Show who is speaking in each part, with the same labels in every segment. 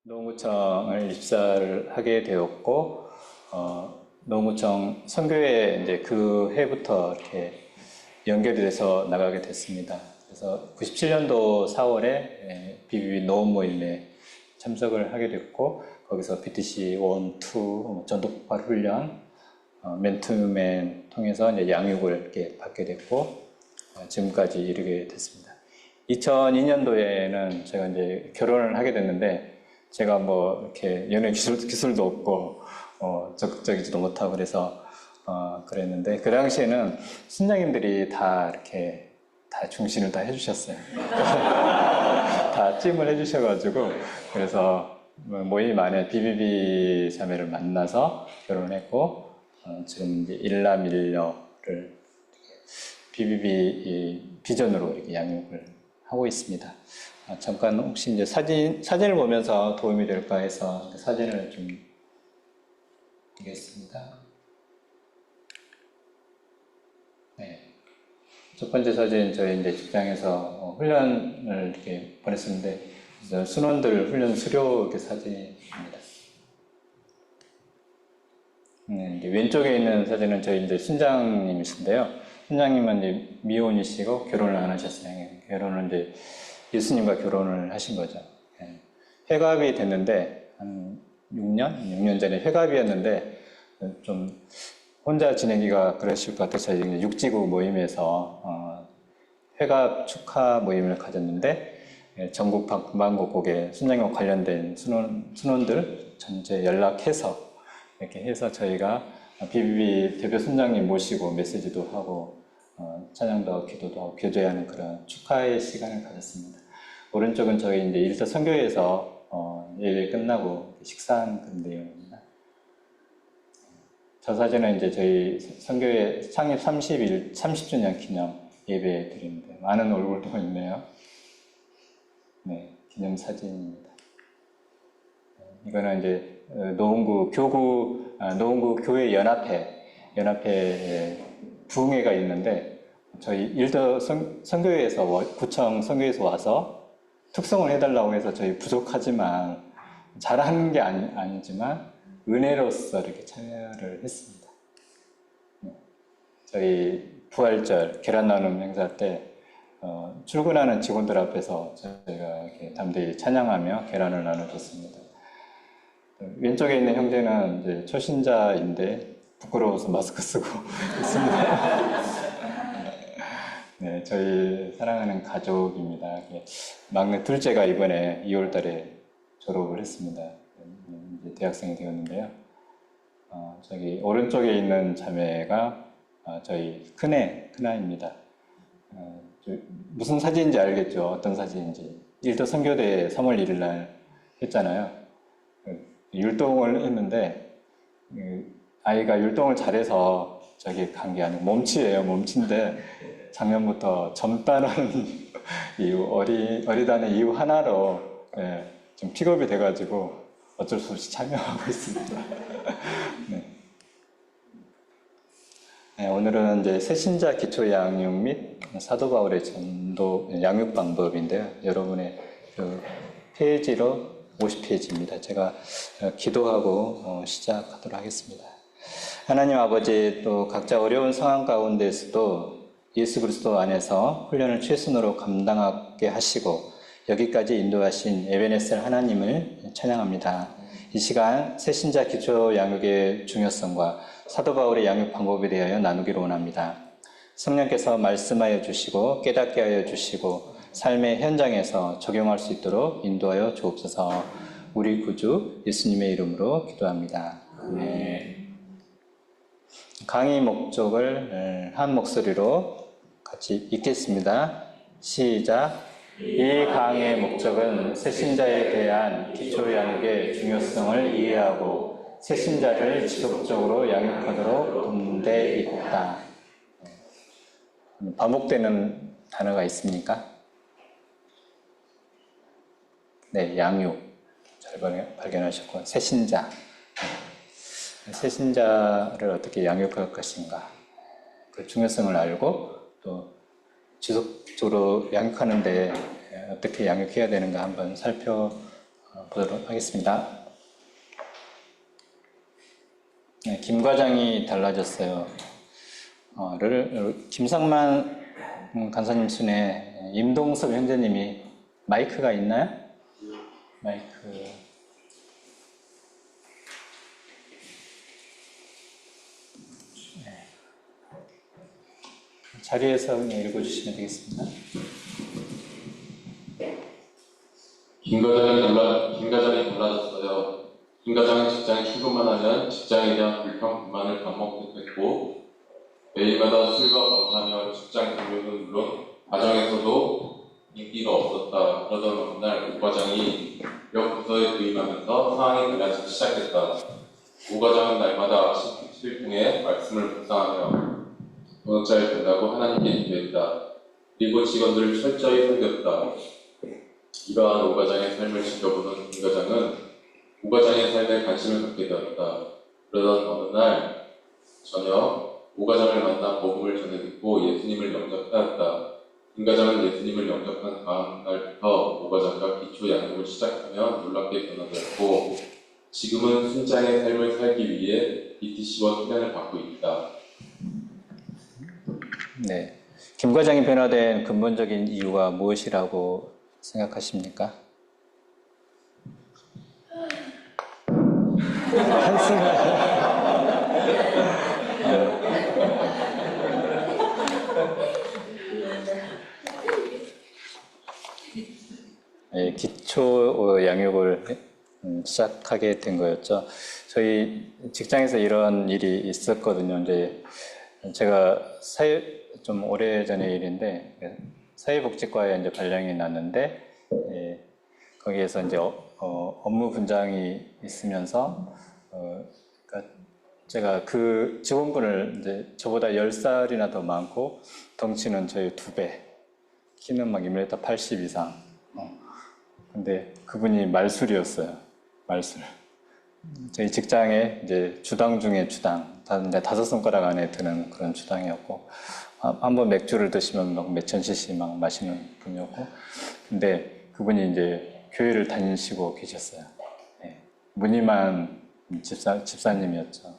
Speaker 1: 노무청을 입사를 하게 되었고, 노무청 선교회 이제 그 해부터 이렇게 연결이 돼서 나가게 됐습니다. 그래서 97년도 4월에 BBB 노원 모임에 참석을 하게 됐고, 거기서 BTC 1, 2 전독발 훈련, 맨투맨 통해서 이제 양육을 이렇게 받게 됐고, 지금까지 이르게 됐습니다. 2002년도에는 제가 이제 결혼을 하게 됐는데, 제가 뭐 이렇게 연애 기술도 없고 적극적이지도 못하고 그래서 그랬는데, 그 당시에는 신장님들이 다 이렇게 다 중신을 다 해주셨어요. 다 찜을 해주셔가지고, 그래서 모임 안에 BBB 자매를 만나서 결혼했고, 지금 이제 일남일녀를 BBB 비전으로 이렇게 양육을 하고 있습니다. 잠깐 혹시 이제 사진을 보면서 도움이 될까 해서 사진을 좀 보겠습니다. 네. 첫 번째 사진, 저희 이제 직장에서 훈련을 이렇게 보냈었는데, 순원들 훈련 수료 이렇게 사진입니다. 네, 이제 왼쪽에 있는 사진은 저희 이제 순장님이신데요. 순장님은 이제 미혼이시고 결혼을 안 하셨어요. 결혼은 이제 예수님과 결혼을 하신 거죠. 회갑이 됐는데, 한 6년 전에 회갑이었는데, 좀 혼자 지내기가 그러실 것 같아서 육지구 모임에서 회갑 축하 모임을 가졌는데, 전국 방방곡곡에 순장과 관련된 순원들 전체 연락해서 이렇게 해서 저희가 BBB 대표 순장님 모시고 메시지도 하고 찬양도 하고 기도도 하고 교제하는 그런 축하의 시간을 가졌습니다. 오른쪽은 저희 이제 일터 선교회에서 예배 끝나고 식사한 그런 내용입니다. 저 사진은 이제 저희 선교회 창립 30주년 기념 예배 드리는데 많은 얼굴도 있네요. 네, 기념 사진입니다. 이거는 이제 노원구 교회 연합회 부흥회가 있는데, 저희 일터 선교회에서 구청 선교회에서 와서 특성을 해달라고 해서 저희 부족하지만 잘하는 게 아니지만 은혜로서 이렇게 참여를 했습니다. 저희 부활절 계란 나눔 행사 때 출근하는 직원들 앞에서 저희가 이렇게 담대히 찬양하며 계란을 나눠줬습니다. 왼쪽에 있는 형제는 이제 초신자인데 부끄러워서 마스크 쓰고 있습니다. 네, 저희 사랑하는 가족입니다. 막내 둘째가 이번에 2월 달에 졸업을 했습니다. 이제 대학생이 되었는데요. 저기 오른쪽에 있는 자매가 저희 큰아입니다. 무슨 사진인지 알겠죠? 어떤 사진인지. 일도 선교대 3월 1일 날 했잖아요. 율동을 했는데, 아이가 율동을 잘해서 저기 간 게 아니고 몸치예요. 몸치인데 작년부터 젊다는 이유, 어리다는 이유 하나로 좀 픽업이 돼가지고 어쩔 수 없이 참여하고 있습니다. 네. 네, 오늘은 이제 새신자 기초 양육 및 사도 바울의 전도 양육 방법인데요. 여러분의 그 페이지로 50페이지입니다. 제가 기도하고 시작하도록 하겠습니다. 하나님 아버지, 또 각자 어려운 상황 가운데서도 예수 그리스도 안에서 훈련을 최선으로 감당하게 하시고 여기까지 인도하신 에베네셀 하나님을 찬양합니다. 이 시간 새신자 기초 양육의 중요성과 사도 바울의 양육 방법에 대하여 나누기를 원합니다. 성령께서 말씀하여 주시고 깨닫게 하여 주시고 삶의 현장에서 적용할 수 있도록 인도하여 주옵소서. 우리 구주 예수님의 이름으로 기도합니다. 아멘. 강의 목적을 한 목소리로 같이 읽겠습니다. 시작. 이 강의의 목적은 새신자에 대한 기초 양육의 중요성을 이해하고 새신자를 지속적으로 양육하도록 돕는 데 있다. 반복되는 단어가 있습니까? 네, 양육. 잘 발견하셨고, 새신자. 새신자를 어떻게 양육할 것인가. 그 중요성을 알고 또 지속적으로 양육하는데 어떻게 양육해야 되는가 한번 살펴보겠습니다. 보도록 하겠습니다. 네, 김 과장이 달라졌어요. 김상만 간사님 순에 임동섭 형제님이 마이크가 있나요? 마이크. 네. 자리에서 읽어주시면 되겠습니다.
Speaker 2: 김 과장이 달라졌어요. 김 과장은 직장에 출근만 하면 직장에 대한 불평, 불만을 반복했고 매일마다 술과 밥하며 직장 동료는 물론 가정에서도 인기가 없었다. 그러던 어느 날 오 과장이 역 부서에 부임하면서 상황이 달라지기 시작했다. 오 과장은 날마다 아침 PT를 통해 말씀을 묵상하며 오늘 잘 된다고 하나님께 기도했다. 그리고 직원들을 철저히 섬겼다. 이러한 오 과장의 삶을 지켜보던 김 과장은 오 과장의 삶에 관심을 갖게 되었다. 그러던 어느 날 저녁 오 과장을 만나 복음을 전해 듣고 예수님을 영접하였다. 김 과장은 예수님을 영접한 다음 날부터 오 과장과 기초 양육을 시작하며 놀랍게 변화되었고 지금은 순장의 삶을 살기 위해 BTC원 훈련을 받고 있다.
Speaker 1: 네, 김 과장이 변화된 근본적인 이유가 무엇이라고 생각하십니까? 네, 기초 양육을 시작하게 된 거였죠. 저희 직장에서 이런 일이 있었거든요. 이제 제가 좀 오래전의 일인데 사회복지과에 이제 발령이 났는데 거기에서 이제 업무 분장이 있으면서 그러니까 제가 그 직원분을 이제 저보다 10살이나 더 많고 덩치는 저희 2배, 키는 막 1m 80 이상. 근데 그분이 말술이었어요. 말술. 저희 직장에 이제 주당 중에 주당, 이제 5손가락 안에 드는 그런 주당이었고, 한번 맥주를 드시면 막 몇천 cc 막 마시는 분이었고, 근데 그분이 이제 교회를 다니시고 계셨어요. 네. 무늬만 집사님이었죠.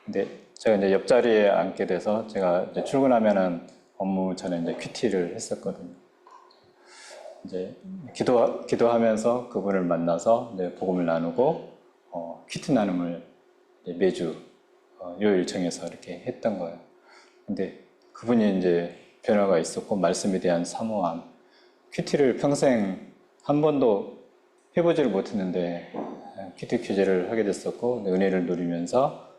Speaker 1: 근데 제가 이제 옆자리에 앉게 돼서 제가 이제 출근하면은 업무 전에 이제 큐티를 했었거든요. 이제 기도하면서 그분을 만나서 이제 복음을 나누고 큐티 나눔을 매주 요일 정해서 이렇게 했던 거예요. 근데 그분이 이제 변화가 있었고 말씀에 대한 사모함, 큐티를 평생 한 번도 해보지를 못했는데 큐티 교제를 하게 됐었고 은혜를 누리면서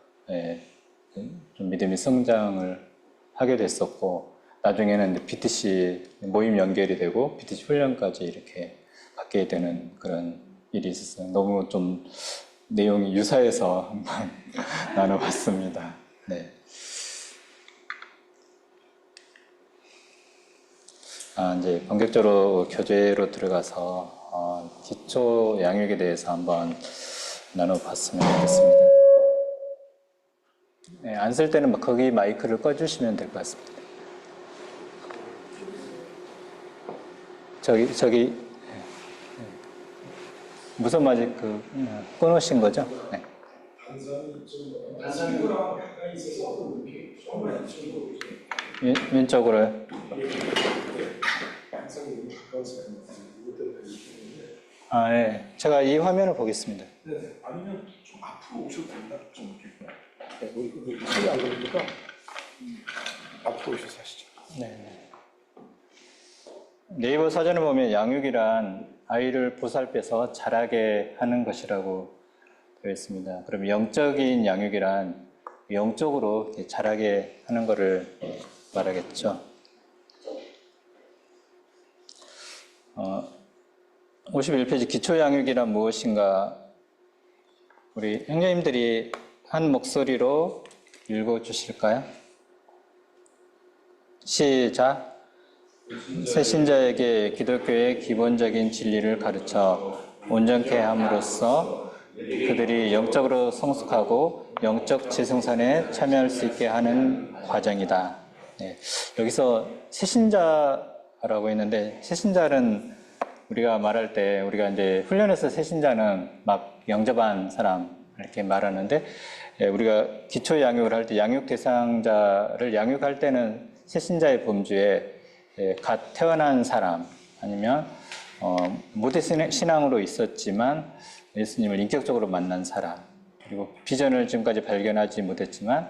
Speaker 1: 좀 믿음의 성장을 하게 됐었고 나중에는 BTC 모임 연결이 되고 BTC 훈련까지 이렇게 갖게 되는 그런 일이 있었어요. 너무 좀 내용이 유사해서 한번 나눠봤습니다. 네. 이제 본격적으로 교재로 들어가서 기초 양육에 대해서 한번 나눠봤으면 좋겠습니다. 네, 안 쓸 때는 거기 마이크를 꺼주시면 될 것 같습니다. 저기 무선 마이크 꺼놓으신 거죠? 네. 왼쪽으로요? 네. 제가 이 화면을 보겠습니다.
Speaker 3: 네. 아니면 좀 앞으로 오셔도 됩니다. 좀 이렇게. 소리 안 들리니까 앞으로 오셔서 하시죠.
Speaker 1: 네. 네이버 사전을 보면 양육이란 아이를 보살펴서 자라게 하는 것이라고 되어 있습니다. 그럼 영적인 양육이란 영적으로 자라게 하는 것을 말하겠죠. 51페이지 기초 양육이란 무엇인가 우리 형제님들이 한 목소리로 읽어주실까요? 시작. 새신자에게 기독교의 기본적인 진리를 가르쳐 온전케 함으로써 그들이 영적으로 성숙하고 영적 재생산에 참여할 수 있게 하는 과정이다. 네, 여기서 새신자라고 했는데 새신자는 우리가 말할 때 우리가 이제 훈련에서 새신자는 막 영접한 사람 이렇게 말하는데 우리가 기초 양육을 할 때 양육 대상자를 양육할 때는 새신자의 범주에 갓 태어난 사람 아니면 모태 신앙으로 있었지만 예수님을 인격적으로 만난 사람 그리고 비전을 지금까지 발견하지 못했지만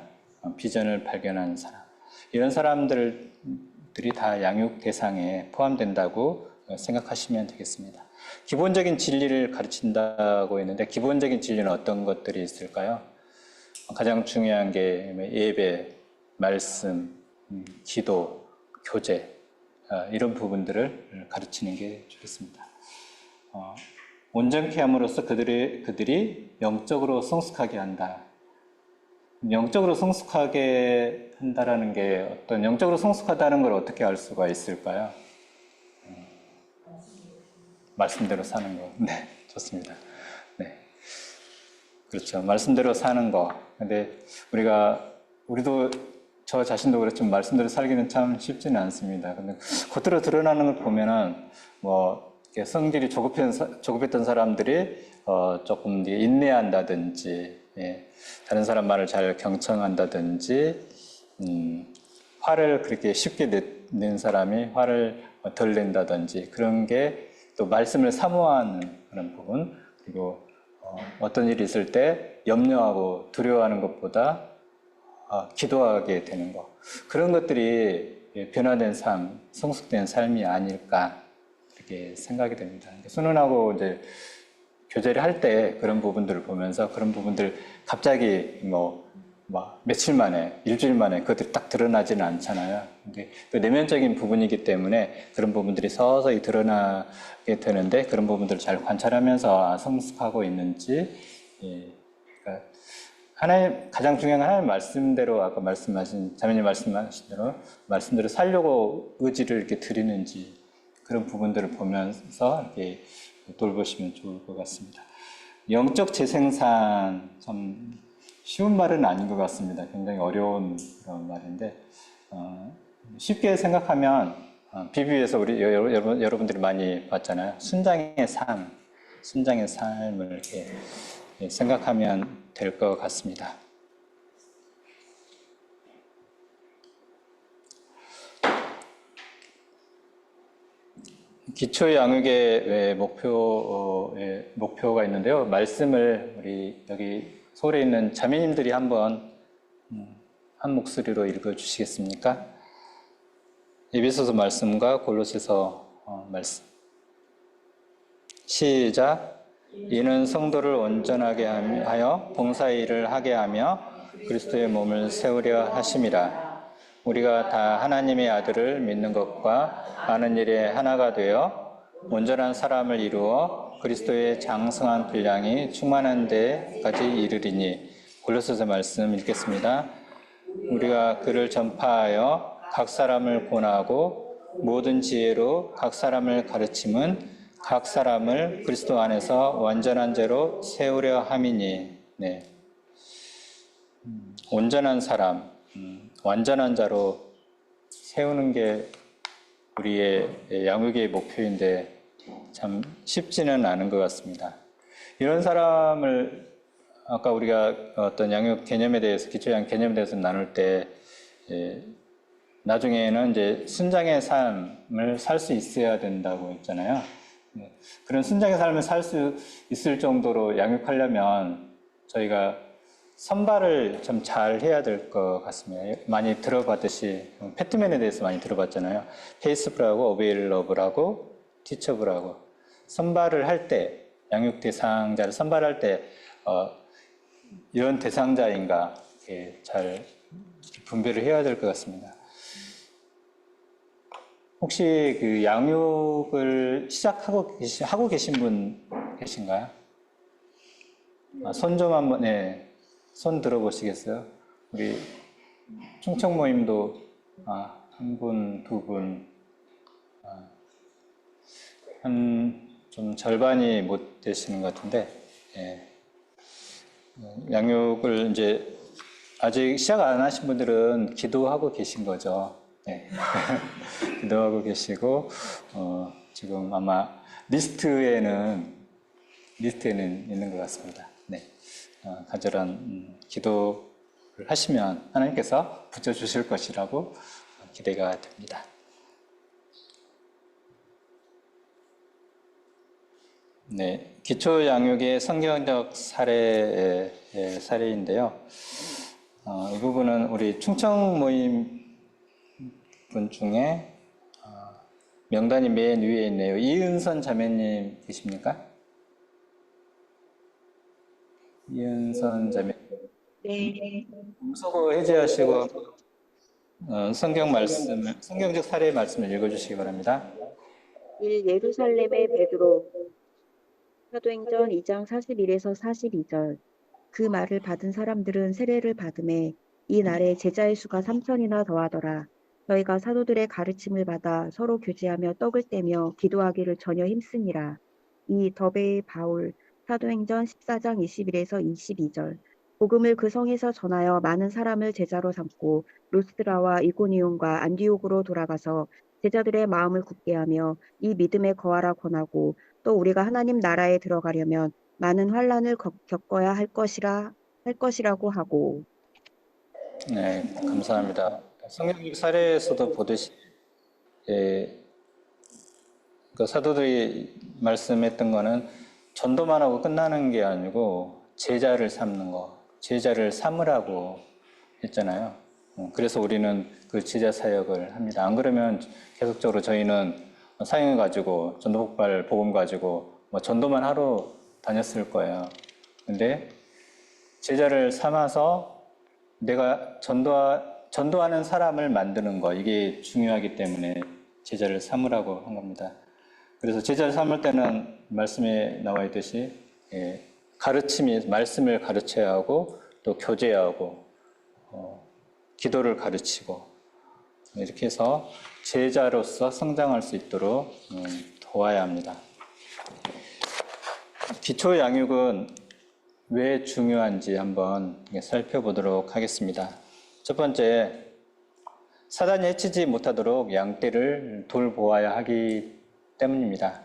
Speaker 1: 비전을 발견한 사람 이런 사람들이 다 양육 대상에 포함된다고 생각하시면 되겠습니다. 기본적인 진리를 가르친다고 했는데 기본적인 진리는 어떤 것들이 있을까요? 가장 중요한 게 예배, 말씀, 기도, 교제 이런 부분들을 가르치는 게 좋겠습니다. 온전케 함으로써 그들이 영적으로 성숙하게 한다. 영적으로 성숙하게 한다라는 게 어떤 영적으로 성숙하다는 걸 어떻게 알 수가 있을까요? 말씀대로 사는 거. 네, 좋습니다. 네. 그렇죠. 말씀대로 사는 거. 근데 우리도 저 자신도 그렇지만 말씀대로 살기는 참 쉽지는 않습니다. 근데 겉으로 드러나는 걸 보면은 성질이 조급했던 사람들이 조금 인내한다든지, 예, 다른 사람 말을 잘 경청한다든지, 화를 그렇게 쉽게 낸 사람이 화를 덜 낸다든지 그런 게 또 말씀을 사모하는 그런 부분 그리고 어떤 일이 있을 때 염려하고 두려워하는 것보다 기도하게 되는 것 그런 것들이 변화된 삶, 성숙된 삶이 아닐까 이렇게 생각이 됩니다. 순원하고 이제 교제를 할 때 그런 부분들을 보면서 그런 부분들 갑자기 며칠 만에, 일주일 만에 그것들이 딱 드러나지는 않잖아요. 근데 그 내면적인 부분이기 때문에 그런 부분들이 서서히 드러나게 되는데 그런 부분들을 잘 관찰하면서 성숙하고 있는지, 예. 그러니까 가장 중요한 건 하나님 말씀대로 아까 자매님 말씀하신 대로 말씀대로 살려고 의지를 이렇게 드리는지 그런 부분들을 보면서 이렇게 돌보시면 좋을 것 같습니다. 영적 재생산 참 쉬운 말은 아닌 것 같습니다. 굉장히 어려운 그런 말인데 쉽게 생각하면 비비에서 우리 여러분들이 많이 봤잖아요. 순장의 삶을 이렇게 생각하면 될 것 같습니다. 기초 양육의 목표가 있는데요. 말씀을 우리 여기 서울에 있는 자매님들이 한번 한 목소리로 읽어주시겠습니까? 에베소서 말씀과 골로새서 말씀. 시작. 이는 성도를 온전하게 하여 봉사의 일을 하게 하며 그리스도의 몸을 세우려 하심이라. 우리가 다 하나님의 아들을 믿는 것과 아는 일에 하나가 되어 온전한 사람을 이루어 그리스도의 장성한 분량이 충만한 데까지 이르리니. 골로새서 말씀 읽겠습니다. 우리가 그를 전파하여 각 사람을 권하고 모든 지혜로 각 사람을 가르침은 각 사람을 그리스도 안에서 완전한 자로 세우려 함이니. 네. 온전한 사람, 완전한 자로 세우는 게 우리의 양육의 목표인데 참 쉽지는 않은 것 같습니다. 이런 사람을 아까 우리가 어떤 양육 개념에 대해서 기초 양육 개념에 대해서 나눌 때 나중에는 이제 순장의 삶을 살 수 있어야 된다고 했잖아요. 그런 순장의 삶을 살 수 있을 정도로 양육하려면 저희가 선발을 좀 잘 해야 될 것 같습니다. 많이 들어봤듯이 패트맨에 대해서 많이 들어봤잖아요. 페이스풀하고 어베일러블하고 티처블하고 선발을 할 때 양육 대상자를 선발할 때 이런 대상자인가 잘 분별을 해야 될 것 같습니다. 혹시 그 양육을 하고 계신 분 계신가요? 손 좀 한번, 네. 손 들어보시겠어요? 우리 충청 모임도 한 분, 두 분, 좀 절반이 못 되시는 것 같은데, 예. 양육을 이제 아직 시작 안 하신 분들은 기도하고 계신 거죠. 네. 기도하고 계시고, 지금 아마 리스트에는 있는 것 같습니다. 네. 간절한 기도를 하시면 하나님께서 붙여주실 것이라고 기대가 됩니다. 네, 기초 양육의 성경적 사례인데요. 이 부분은 우리 충청 모임 분 중에 명단이 맨 위에 있네요. 이은선 자매님 계십니까? 이은선 자매.
Speaker 4: 네.
Speaker 1: 음소거 해제하시고 성경적 사례 말씀을 읽어주시기 바랍니다.
Speaker 4: 1. 예루살렘의 베드로 사도행전 2장 41에서 42절. 그 말을 받은 사람들은 세례를 받음에 이 날에 제자의 수가 3,000이나 더하더라. 저희가 사도들의 가르침을 받아 서로 교제하며 떡을 떼며 기도하기를 전혀 힘쓰니라. 2. 더베의 바울 사도행전 14장 21에서 22절. 복음을 그 성에서 전하여 많은 사람을 제자로 삼고 루스드라와 이고니온과 안디옥으로 돌아가서 제자들의 마음을 굳게 하며 이 믿음에 거하라 권하고 또 우리가 하나님 나라에 들어가려면 많은 환난을 겪어야 할 것이라고 하고.
Speaker 1: 네, 감사합니다. 성경적 사례에서도 보듯이 그 사도들이 말씀했던 거는 전도만 하고 끝나는 게 아니고 제자를 삼는 거, 제자를 삼으라고 했잖아요. 그래서 우리는 그 제자 사역을 합니다. 안 그러면 계속적으로 저희는 사역을 가지고 전도폭발 복음 가지고 뭐 전도만 하러 다녔을 거예요. 근데 제자를 삼아서 내가 전도하는 사람을 만드는 거, 이게 중요하기 때문에 제자를 삼으라고 한 겁니다. 그래서 제자를 삼을 때는 말씀에 나와 있듯이 말씀을 가르쳐야 하고 또 교제하고 기도를 가르치고 이렇게 해서 제자로서 성장할 수 있도록 도와야 합니다. 기초 양육은 왜 중요한지 한번 살펴보도록 하겠습니다. 첫 번째, 사단이 해치지 못하도록 양떼를 돌보아야 하기 때문입니다.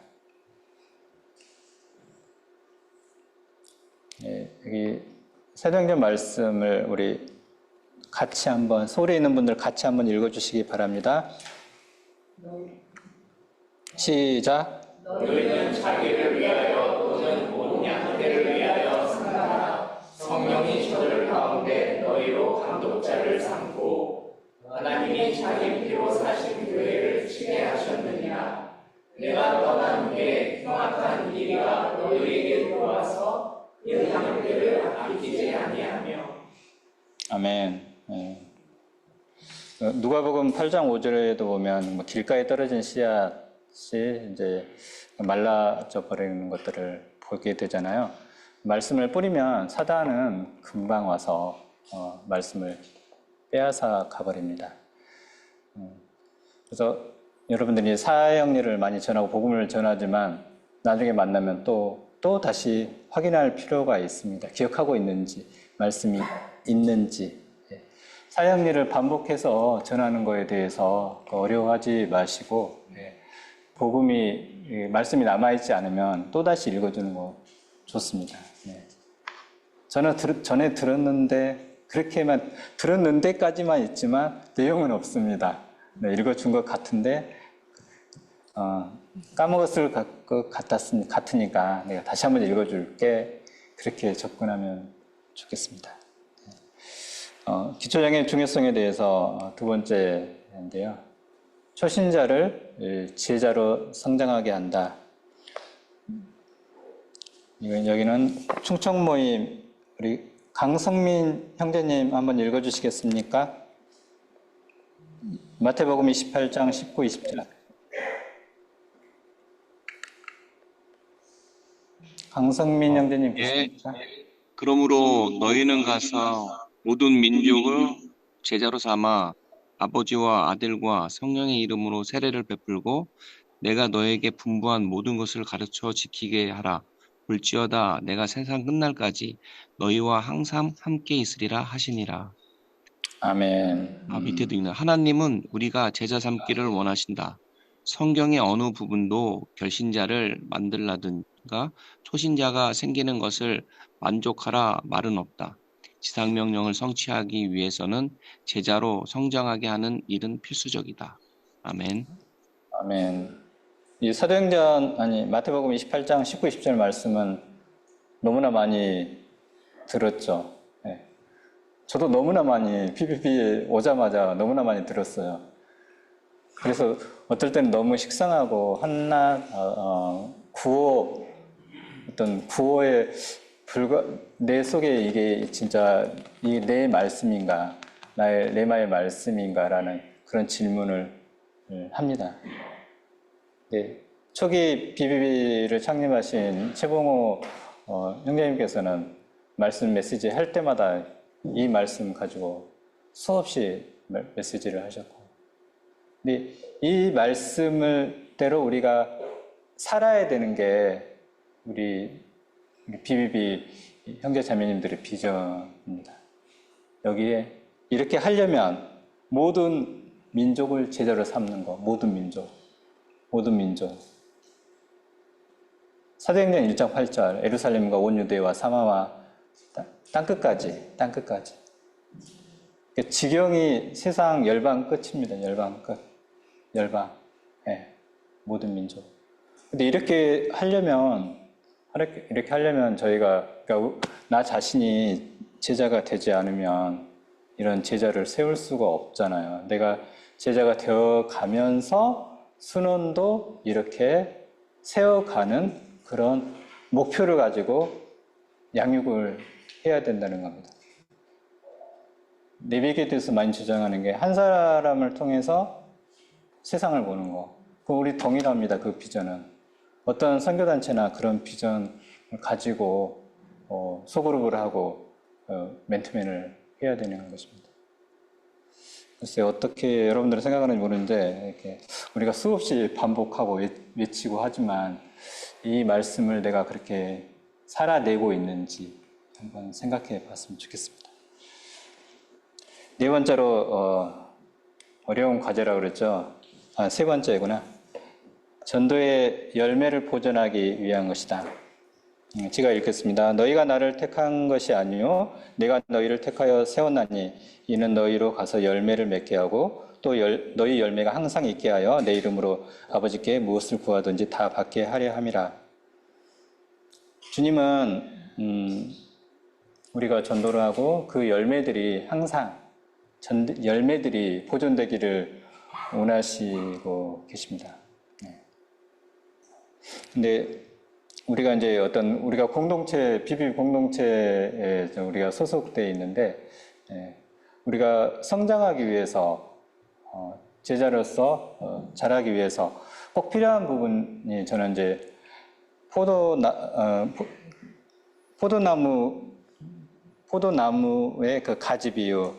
Speaker 1: 여기 사도행전 말씀을 우리 같이 한번, 서울에 있는 분들 같이 한번 읽어주시기 바랍니다. 시작.
Speaker 5: 너희는 자기를 위하여 또는 온 양떼를 위하여 산다하라. 성령이 저들 가운데 너희로 감독자를 삼고 하나님이 자기 피로 사신 교회를 치게 하셨느니라. 내가 떠난 후에 흉악한 이리가 너희에게 들어와서 그 양떼를 아끼지 아니하며. 아멘.
Speaker 1: 누가복음 8장 5절에도 보면 뭐 길가에 떨어진 씨앗이 이제 말라져 버리는 것들을 보게 되잖아요. 말씀을 뿌리면 사단은 금방 와서 말씀을 빼앗아 가버립니다. 그래서 여러분들이 사역일을 많이 전하고 복음을 전하지만 나중에 만나면 또 다시 확인할 필요가 있습니다. 기억하고 있는지, 말씀이 있는지. 사역일을 반복해서 전하는 거에 대해서 어려워하지 마시고, 복음이, 말씀이 남아있지 않으면 또다시 읽어주는 거 좋습니다. 저는 전에 들었는데, 그렇게만, 들었는데까지만 있지만 내용은 없습니다. 읽어준 것 같은데, 까먹었을 것 같으니까 내가 다시 한번 읽어줄게. 그렇게 접근하면 좋겠습니다. 기초양의 중요성에 대해서 두 번째인데요. 초신자를 제자로 성장하게 한다. 여기는 충청모임 우리 강성민 형제님 한번 읽어주시겠습니까? 마태복음 28장 19, 20절. 강성민 형제님 계십니까?
Speaker 6: 그러므로 너희는 가서 모든 민족을 제자로 삼아 아버지와 아들과 성령의 이름으로 세례를 베풀고 내가 너에게 분부한 모든 것을 가르쳐 지키게 하라. 볼지어다 내가 세상 끝날까지 너희와 항상 함께 있으리라 하시니라.
Speaker 1: 아멘.
Speaker 6: 밑에도 있는 하나님은 우리가 제자 삼기를 원하신다. 성경의 어느 부분도 결신자를 만들라든가 초신자가 생기는 것을 만족하라 말은 없다. 지상명령을 성취하기 위해서는 제자로 성장하게 하는 일은 필수적이다. 아멘.
Speaker 1: 아멘. 이 사도행전 아니 마태복음 28장 19, 20절 말씀은 너무나 많이 들었죠. 네. 저도 너무나 많이 PPP 오자마자 너무나 많이 들었어요. 그래서 어떨 때는 너무 식상하고 한낱 구호 어떤 구호의 내 속에 이게 진짜 이 내 말씀인가 나의 레마의 말씀인가라는 그런 질문을 합니다. 네, 초기 BBB를 창립하신 최봉호 형제님께서는 말씀 메시지 할 때마다 이 말씀 가지고 수없이 메시지를 하셨고, 근데 이 말씀을 대로 우리가 살아야 되는 게 우리 BBB 형제 자매님들의 비전입니다. 여기에 이렇게 하려면 모든 민족을 제자로 삼는 거, 모든 민족. 사도행전 1장 8절 예루살렘과 온 유대와 사마와 땅끝까지. 지경이 세상 열방 끝입니다. 열방 끝. 예, 모든 민족. 근데 이렇게 하려면 저희가, 그러니까 나 자신이 제자가 되지 않으면 이런 제자를 세울 수가 없잖아요. 내가 제자가 되어 가면서 순원도 이렇게 세워가는 그런 목표를 가지고 양육을 해야 된다는 겁니다. 네비게에 대해서 많이 주장하는 게 한 사람을 통해서 세상을 보는 거. 우리 동일합니다. 그 비전은. 어떤 선교단체나 그런 비전을 가지고 소그룹을 하고 맨투맨을 해야 되는 것입니다. 글쎄 어떻게 여러분들은 생각하는지 모르는데 이렇게 우리가 수없이 반복하고 외치고 하지만 이 말씀을 내가 그렇게 살아내고 있는지 한번 생각해 봤으면 좋겠습니다. 네 번째로 어려운 과제라고 그랬죠. 세 번째구나. 전도의 열매를 보존하기 위한 것이다. 제가 읽겠습니다. 너희가 나를 택한 것이 아니요 내가 너희를 택하여 세웠나니 이는 너희로 가서 열매를 맺게 하고 또 너희 열매가 항상 있게 하여 내 이름으로 아버지께 무엇을 구하든지 다 받게 하려 함이라. 주님은 우리가 전도를 하고 그 열매들이 항상 열매들이 보존되기를 원하시고 계십니다. 근데 우리가 이제 우리가 공동체, BBB 공동체에 우리가 소속되어 있는데, 우리가 성장하기 위해서, 제자로서 자라기 위해서 꼭 필요한 부분이 저는 이제 포도나무의 그 가지 비유,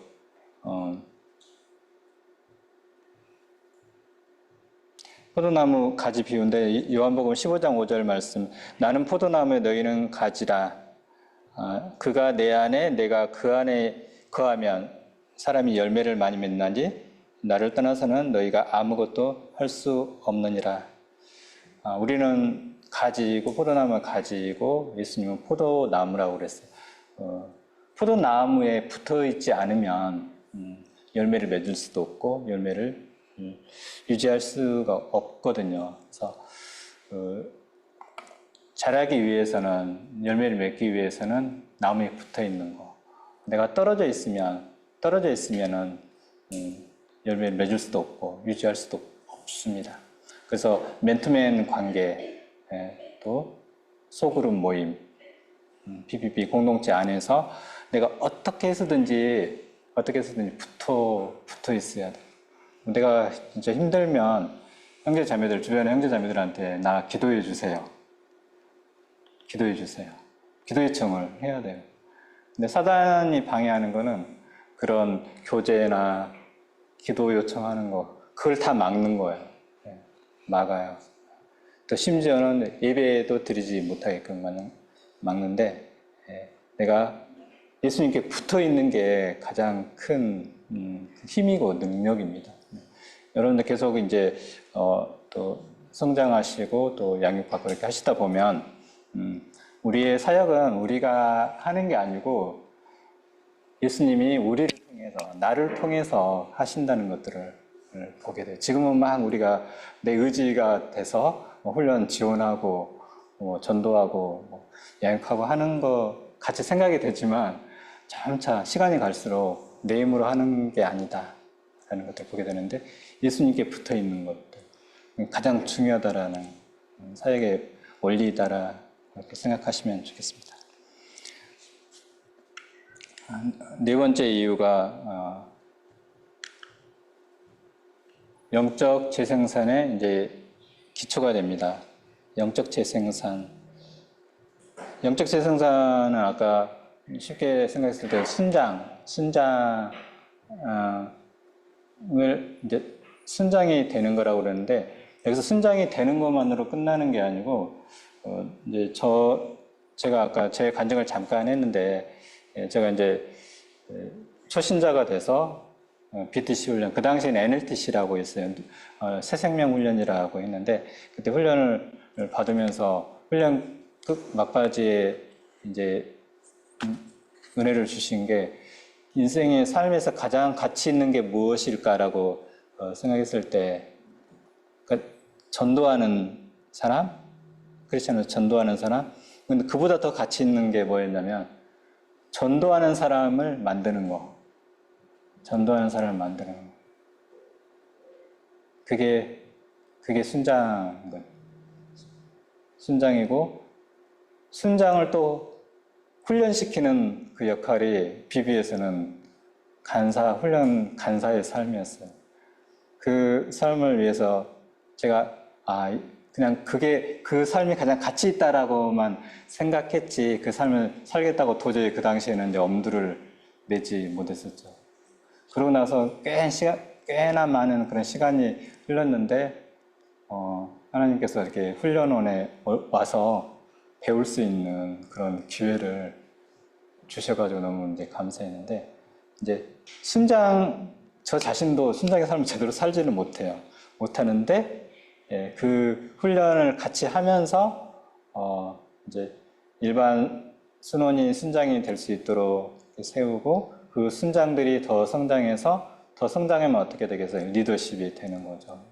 Speaker 1: 포도나무 가지 비유인데 요한복음 15장 5절 말씀 나는 포도나무에 너희는 가지라 그가 내 안에 내가 그 안에 거하면 사람이 열매를 많이 맺나니 나를 떠나서는 너희가 아무것도 할 수 없느니라. 우리는 가지고 포도나무를 가지고 예수님은 포도나무라고 그랬어요. 포도나무에 붙어 있지 않으면 열매를 맺을 수도 없고 열매를 유지할 수가 없거든요. 그래서 자라기 위해서는 열매를 맺기 위해서는 나무에 붙어 있는 거. 내가 떨어져 있으면은 열매를 맺을 수도 없고 유지할 수도 없습니다. 그래서 맨투맨 관계 또 소그룹 모임, BBB 공동체 안에서 내가 어떻게 해서든지 붙어 있어야 돼. 내가 진짜 힘들면 형제 자매들 주변의 형제 자매들한테 나 기도해 주세요. 기도 요청을 해야 돼요. 근데 사단이 방해하는 거는 그런 교제나 기도 요청하는 거 그걸 다 막는 거예요. 막아요. 또 심지어는 예배도 드리지 못하게끔 막는데 내가 예수님께 붙어 있는 게 가장 큰 힘이고 능력입니다. 여러분들 계속 이제 또 성장하시고 또 양육받고 이렇게 하시다 보면 우리의 사역은 우리가 하는 게 아니고 예수님이 우리를 통해서, 나를 통해서 하신다는 것들을 보게 돼요. 지금은 막 우리가 내 의지가 돼서 훈련 지원하고 전도하고 양육하고 하는 거 같이 생각이 되지만 점차 시간이 갈수록 내 힘으로 하는 게 아니다 라는 것들 보게 되는데, 예수님께 붙어 있는 것들 가장 중요하다라는 사역의 원리이다라 그렇게 생각하시면 좋겠습니다. 네 번째 이유가 영적 재생산의 이제 기초가 됩니다. 영적 재생산. 영적 재생산은 아까 쉽게 생각했을 때 순장을 이제 순장이 되는 거라고 그러는데, 여기서 순장이 되는 것만으로 끝나는 게 아니고 이제 제가 아까 제 간증을 잠깐 했는데, 제가 이제 초신자가 돼서 BTC 훈련, 그 당시에는 NLTC라고 했어요. 새생명 훈련이라고 했는데, 그때 훈련을 받으면서 훈련 끝 막바지에 이제 은혜를 주신 게, 인생의 삶에서 가장 가치 있는 게 무엇일까라고 생각했을 때, 그러니까 전도하는 사람, 크리스천으로 전도하는 사람, 근데 그보다 더 가치 있는 게 뭐였냐면 전도하는 사람을 만드는 거. 전도하는 사람을 만드는 거. 그게 순장이고, 순장을 또 훈련시키는 그 역할이 BB에서는 훈련 간사의 삶이었어요. 그 삶을 위해서 제가 그냥 그 삶이 가장 가치 있다라고만 생각했지, 그 삶을 살겠다고 도저히 그 당시에는 이제 엄두를 내지 못했었죠. 그러고 나서 꽤나 많은 그런 시간이 흘렀는데, 하나님께서 이렇게 훈련원에 와서 배울 수 있는 그런 기회를 주셔가지고 너무 이제 감사했는데, 이제 저 자신도 순장의 삶을 제대로 살지는 못하는데, 그 훈련을 같이 하면서 이제 일반 순원이 순장이 될 수 있도록 세우고, 그 순장들이 더 성장하면 어떻게 되겠어요? 리더십이 되는 거죠.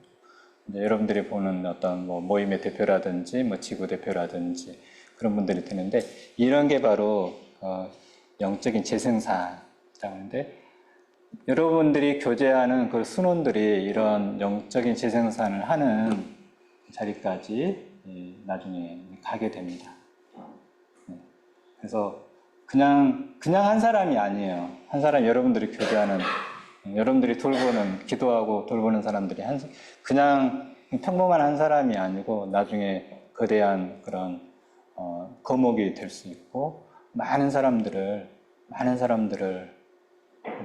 Speaker 1: 이제 여러분들이 보는 어떤 모임의 대표라든지 지구 대표라든지 그런 분들이 되는데, 이런 게 바로 영적인 재생산이라고 하는데, 여러분들이 교제하는 그 순원들이 이런 영적인 재생산을 하는 자리까지 나중에 가게 됩니다. 그래서 그냥 한 사람이 아니에요. 한 사람, 여러분들이 교제하는, 여러분들이 기도하고 돌보는 사람들이 그냥 평범한 한 사람이 아니고, 나중에 거대한 그런 거목이 될 수 있고, 많은 사람들을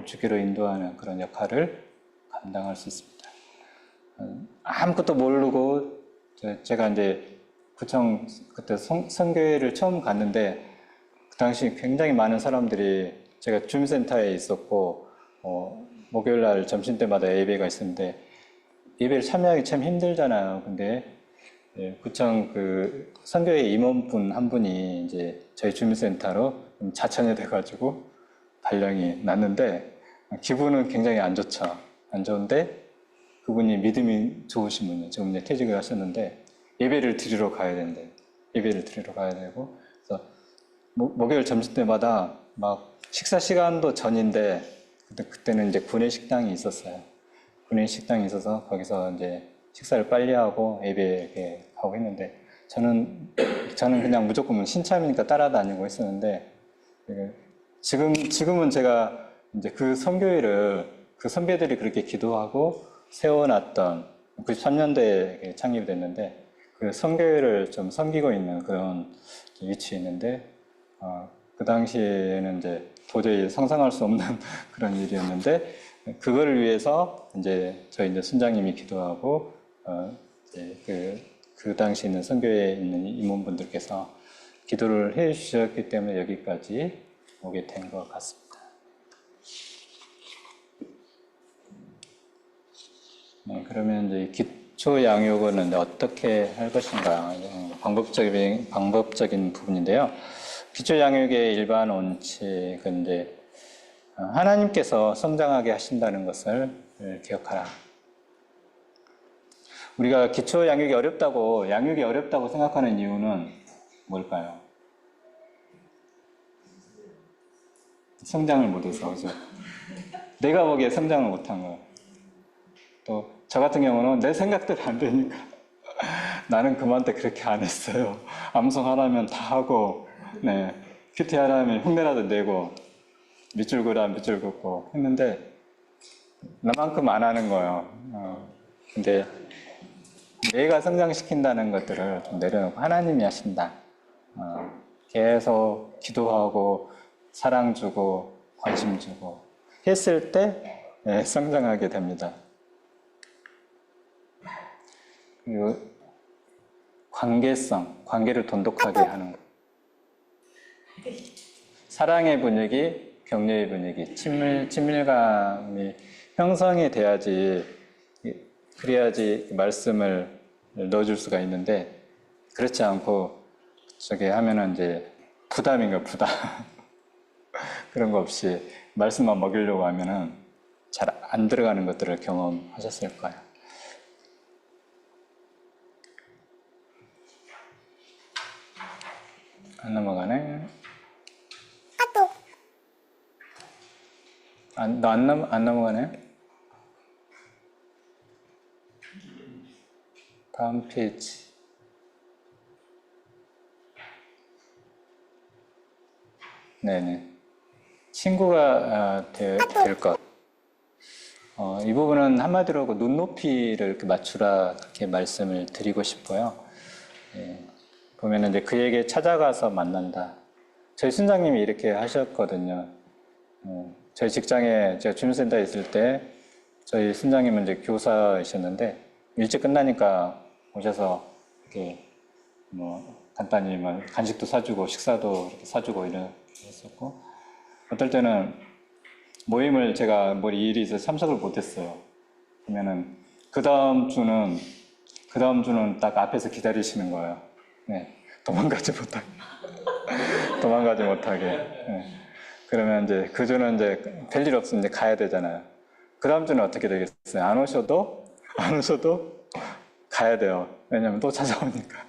Speaker 1: 주기로 인도하는 그런 역할을 감당할 수 있습니다. 아무것도 모르고 제가 이제 구청 그때 선교회를 처음 갔는데, 그 당시 굉장히 많은 사람들이, 제가 주민센터에 있었고 목요일 날 점심 때마다 예배가 있었는데, 예배를 참여하기 참 힘들잖아요. 근데 구청 그 선교회 임원분 한 분이 이제 저희 주민센터로 자천이 돼가지고 발령이 났는데, 기분은 굉장히 안 좋은데, 그분이 믿음이 좋으신 분이에요. 지금 이제 퇴직을 하셨는데, 예배를 드리러 가야 되고, 그래서 목요일 점심 때마다 막 식사 시간도 전인데, 그때는 이제 구내 식당이 있었어요. 구내 식당이 있어서 거기서 이제 식사를 빨리 하고 예배에 가고 했는데, 저는 그냥 무조건 신참이니까 따라다니고 했었는데, 지금은 제가 이제 그 선교회를, 그 선배들이 그렇게 기도하고 세워놨던 93년도에 창립이 됐는데, 그 선교회를 좀 섬기고 있는 그런 위치에 있는데, 그 당시에는 이제 도저히 상상할 수 없는 그런 일이었는데, 그거를 위해서 이제 저희 이제 순장님이 기도하고, 이제 그 당시 있는 선교회에 있는 임원분들께서 기도를 해 주셨기 때문에 여기까지 오게 된 것 같습니다. 네, 그러면 이제 기초 양육은 어떻게 할 것인가 방법적인 부분인데요. 기초 양육의 일반 원칙은 이제 하나님께서 성장하게 하신다는 것을 기억하라. 우리가 기초 양육이 어렵다고 생각하는 이유는 뭘까요? 성장을 못해서, 그죠? 내가 보기에 성장을 못한 거예요. 또, 저 같은 경우는 내 생각대로 안 되니까. 나는 그만때 그렇게 안 했어요. 암송하라면 다 하고, 네. 큐티 하라면 흉내라도 내고, 밑줄 그라 밑줄 긋고 했는데, 나만큼 안 하는 거예요. 근데, 내가 성장시킨다는 것들을 좀 내려놓고 하나님이 하신다. 계속 기도하고, 사랑 주고, 관심 주고, 했을 때, 성장하게 됩니다. 그리고 관계를 돈독하게 하는 것. 사랑의 분위기, 격려의 분위기, 친밀감이 형성이 돼야지, 그래야지 말씀을 넣어줄 수가 있는데, 그렇지 않고, 저게 하면은 이제 부담인가, 부담. 그런 거 없이 말씀만 먹이려고 하면은 잘 안 들어가는 것들을 경험하셨을 거예요. 안 넘어가네. 안 넘어가네. 다음 페이지. 네네. 친구가 될 것. 이 부분은 한마디로 그 눈높이를 이렇게 맞추라 이렇게 말씀을 드리고 싶어요. 보면은 이제 그에게 찾아가서 만난다. 저희 순장님이 이렇게 하셨거든요. 저희 직장에 제가 주민센터에 있을 때 저희 순장님은 이제 교사이셨는데 일찍 끝나니까 오셔서 이렇게 뭐 간단히 뭐 간식도 사주고 식사도 이렇게 사주고 이랬었고 어떨 때는 모임을 제가 뭐 일이 있어서 참석을 못했어요. 그러면은 그 다음 주는 딱 앞에서 기다리시는 거예요. 네, 도망가지 못하게. 네. 그러면 이제 그 주는 이제 별일 없으면 이제 가야 되잖아요. 그 다음 주는 어떻게 되겠어요? 안 오셔도 가야 돼요. 왜냐면 또 찾아오니까.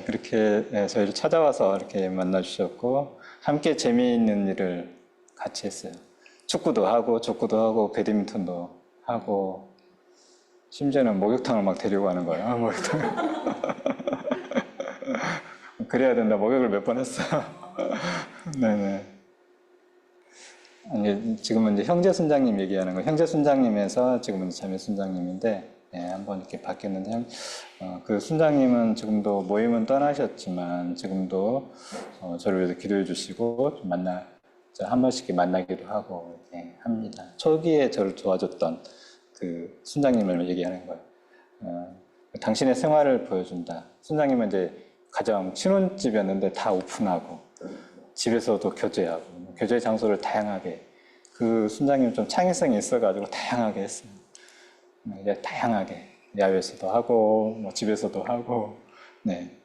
Speaker 1: 그렇게 저희를 찾아와서 이렇게 만나주셨고 함께 재미있는 일을 같이 했어요. 축구도 하고 배드민턴도 하고 심지어는 목욕탕을 막 데리고 가는 거예요. 목욕탕. 그래야 된다. 목욕을 몇 번 했어요. 네네. 아니, 지금은 이제 형제 순장님 얘기하는 거. 형제 순장님에서 지금은 자매 순장님인데, 한번 이렇게 바뀌었는데, 그 순장님은 지금도 모임은 떠나셨지만, 지금도 저를 위해서 기도해 주시고, 한 번씩 만나기도 하고, 이렇게 합니다. 초기에 저를 도와줬던 그 순장님을 얘기하는 거예요. 당신의 생활을 보여준다. 순장님은 이제 가정 신혼집이었는데 다 오픈하고, 집에서도 교제 장소를 다양하게. 그 순장님 좀 창의성이 있어가지고 다양하게 했어요. 다양하게. 야외에서도 하고, 뭐 집에서도 하고, 네.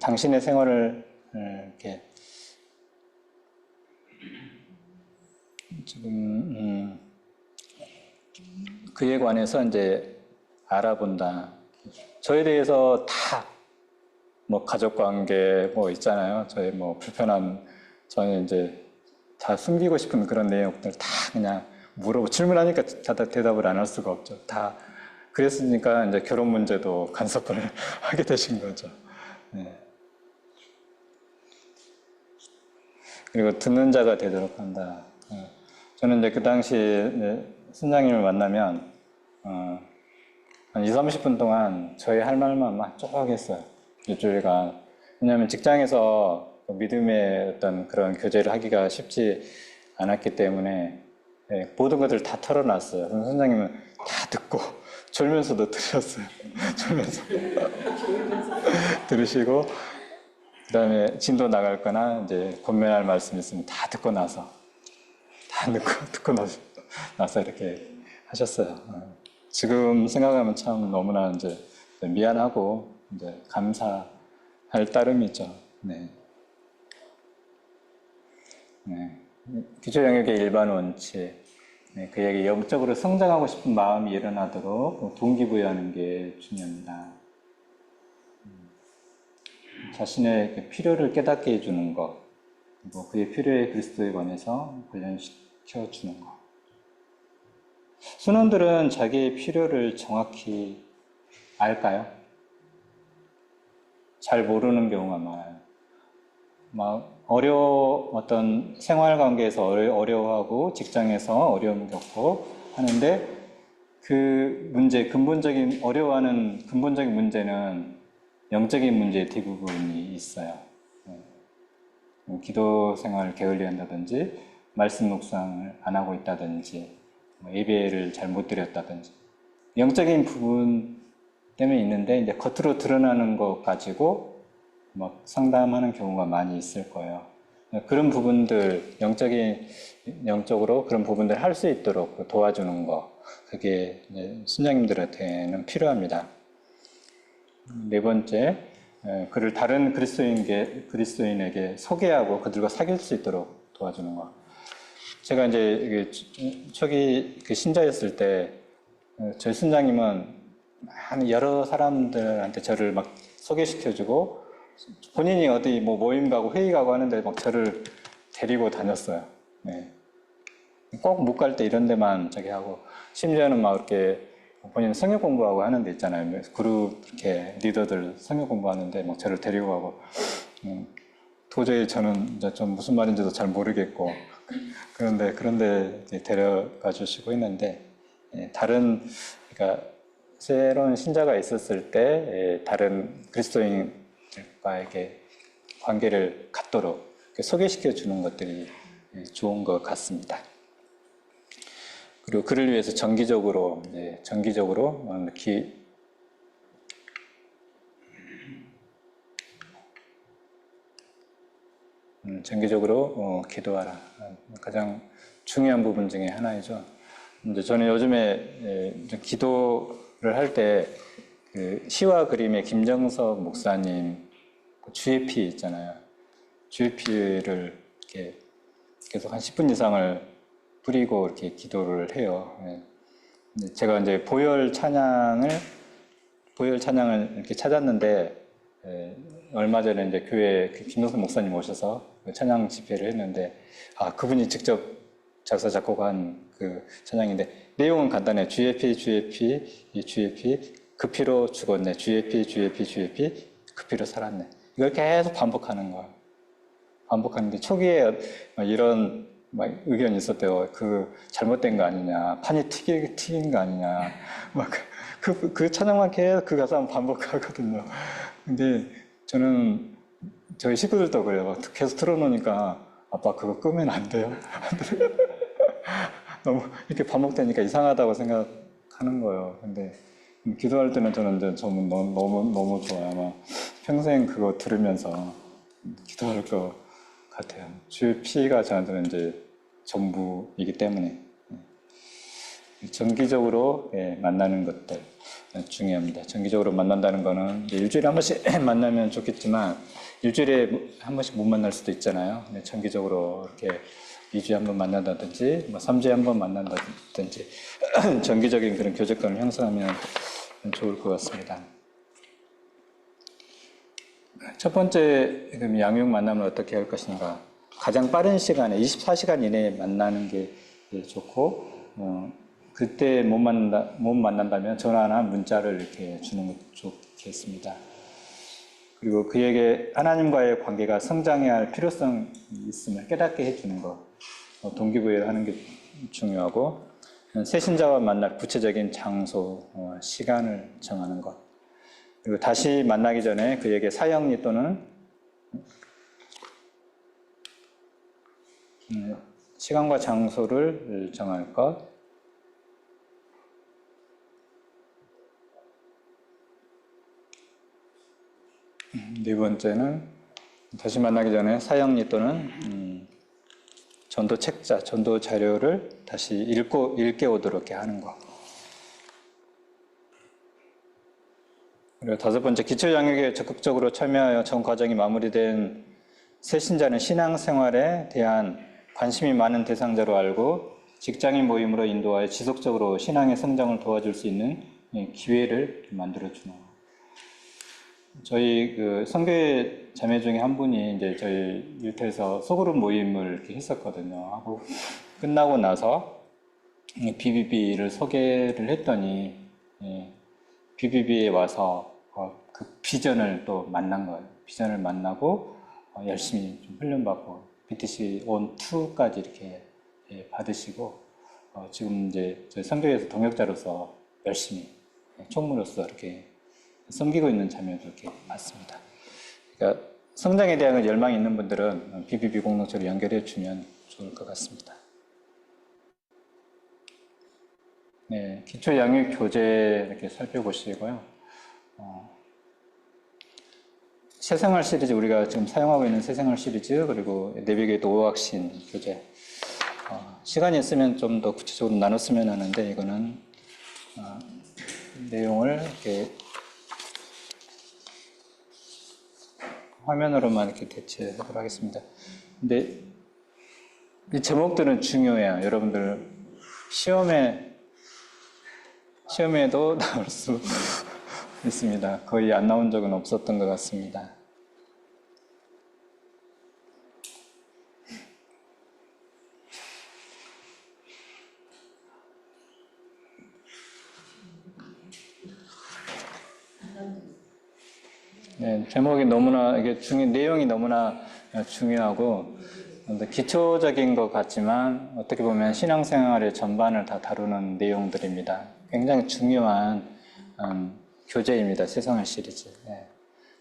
Speaker 1: 당신의 생활을, 이렇게, 지금, 그에 관해서 이제 알아본다. 저에 대해서 다, 뭐 가족 관계 뭐 있잖아요. 저희 뭐 저는 이제 다 숨기고 싶은 그런 내용들 다 그냥 질문하니까 대답을 안 할 수가 없죠. 다 그랬으니까 이제 결혼 문제도 간섭을 하게 되신 거죠. 네. 그리고 듣는 자가 되도록 한다. 저는 이제 그 당시 순장님을 만나면 한 20, 30분 동안 저희 할 말만 막 쭉 했어요. 일주일간. 왜냐하면 직장에서 믿음의 어떤 그런 교제를 하기가 쉽지 않았기 때문에 모든 것들을 다 털어놨어요. 선생님은 다 듣고 졸면서도 들으셨어요. 졸면서 들으시고 그 다음에 진도 나갈 거나 이제 권면할 말씀 있으면 다 듣고 나서 다 듣고 나서 이렇게 하셨어요. 지금 생각하면 참 너무나 이제 미안하고 이제 감사할 따름이죠. 네. 네. 기초 영역의 일반 원칙. 네, 그에게 영적으로 성장하고 싶은 마음이 일어나도록 동기부여하는 게 중요합니다. 자신의 그 필요를 깨닫게 해주는 것, 그리고 그의 필요에 그리스도에 관해서 훈련시켜 주는 것. 순원들은 자기의 필요를 정확히 알까요? 잘 모르는 경우가 많아요. 막 어떤 생활 관계에서 어려워하고 직장에서 어려움 겪고 하는데 그 문제, 어려워하는 근본적인 문제는 영적인 문제에 대부분이 있어요. 기도 생활을 게을리한다든지, 말씀 묵상을 안 하고 있다든지, 예배를 잘 못 드렸다든지, 영적인 부분 때문에 있는데 이제 겉으로 드러나는 것 가지고 막 상담하는 경우가 많이 있을 거예요. 그런 부분들, 영적으로 그런 부분들 할 수 있도록 도와주는 거, 그게 순장님들한테는 필요합니다. 네 번째, 그를 다른 그리스도인에게 소개하고 그들과 사귈 수 있도록 도와주는 거. 제가 이제 초기 신자였을 때, 저희 순장님은 여러 사람들한테 저를 막 소개시켜주고, 본인이 어디 모임 가고 회의 가고 하는데 막 저를 데리고 다녔어요. 네. 꼭 못 갈 때 이런 데만 하고, 심지어는 막 이렇게 본인 성역 공부하고 하는 데 있잖아요. 그룹 이렇게 리더들 성역 공부하는데 막 저를 데리고 가고, 도저히 저는 이제 좀 무슨 말인지도 잘 모르겠고, 그런데 데려가 주시고 있는데, 그러니까 새로운 신자가 있었을 때 다른 그리스도인들과에게 관계를 갖도록 소개시켜 주는 것들이 좋은 것 같습니다. 그리고 그를 위해서 정기적으로 기도하라. 가장 중요한 부분 중에 하나이죠. 이제 저는 요즘에 기도를 할 때 시와 그림의 김정석 목사님 GAP 있잖아요. GAP를 이렇게 계속 한 10분 이상을 뿌리고 이렇게 기도를 해요. 제가 이제 보혈 찬양을 이렇게 찾았는데, 얼마 전에 이제 교회 김동선 목사님 오셔서 찬양 집회를 했는데, 그분이 직접 작사 작곡한 그 찬양인데 내용은 간단해요. GAP 그 피로 죽었네. GAP 그 피로 살았네. 이걸 계속 반복하는 거예요. 반복하는데 초기에 이런 의견이 있었대요. 잘못된 거 아니냐, 판이 튀긴 거 아니냐, 그 찬양만 계속 그 가사만 반복하거든요. 근데 저는 저희 식구들도 그래요. 계속 틀어놓으니까 아빠 그거 끄면 안 돼요. 너무 이렇게 반복되니까 이상하다고 생각하는 거예요. 근데 기도할 때는 저는 이제 너무 좋아요. 아마 평생 그거 들으면서 기도할 것 같아요. 주의 피가 저한테는 이제 전부이기 때문에 정기적으로 만나는 것들 중요합니다. 정기적으로 만난다는 거는 일주일에 한 번씩 만나면 좋겠지만 일주일에 한 번씩 못 만날 수도 있잖아요. 정기적으로 이렇게 2주에 한 번 만난다든지 3주에 한 번 만난다든지 정기적인 그런 교제관을 형성하면 좋을 것 같습니다. 첫 번째 양육 만남을 어떻게 할 것인가. 가장 빠른 시간에 24시간 이내에 만나는 게 좋고, 그때 못 만난다면 전화나 문자를 이렇게 주는 것도 좋겠습니다. 그리고 그에게 하나님과의 관계가 성장해야 할 필요성이 있음을 깨닫게 해주는 것, 동기부여를 하는 게 중요하고, 새신자와 만날 구체적인 장소, 시간을 정하는 것, 그리고 다시 만나기 전에 그에게 사형리 또는 시간과 장소를 정할 것, 네 번째는 다시 만나기 전에 사형리 또는 전도 책자, 전도 자료를 다시 읽게 오도록 하는 것. 그리고 다섯 번째, 기초 양육에 적극적으로 참여하여 전 과정이 마무리된 새 신자는 신앙생활에 대한 관심이 많은 대상자로 알고 직장인 모임으로 인도하여 지속적으로 신앙의 성장을 도와줄 수 있는 기회를 만들어주는 것. 저희 그 선교회 자매 중에 한 분이 이제 저희 일터에서 소그룹 모임을 이렇게 했었거든요. 하고 끝나고 나서 BBB를 소개를 했더니 BBB에 와서 그 비전을 또 만난 거예요. 비전을 만나고 열심히 좀 훈련받고 BTC 1, 2까지 이렇게 받으시고 지금 이제 저희 선교회에서 동역자로서 열심히 총무로서 이렇게 섬기고 있는 자매도 이렇게 많습니다. 그러니까 성장에 대한 열망이 있는 분들은 BBB 공동체로 연결해 주면 좋을 것 같습니다. 네, 기초 양육 교재 이렇게 살펴보시고요. 새생활 시리즈, 우리가 지금 사용하고 있는 새생활 시리즈, 그리고 내비게이터 오학신 교재. 시간이 있으면 좀 더 구체적으로 나눴으면 하는데, 이거는 내용을 이렇게 화면으로만 이렇게 대체하도록 하겠습니다. 근데 이 제목들은 중요해요. 여러분들 시험에도 나올 수 있습니다. 거의 안 나온 적은 없었던 것 같습니다. 네, 제목이 너무나 이게 내용이 너무나 중요하고 기초적인 것 같지만 어떻게 보면 신앙생활의 전반을 다 다루는 내용들입니다. 굉장히 중요한 교재입니다. 새생활 시리즈. 네.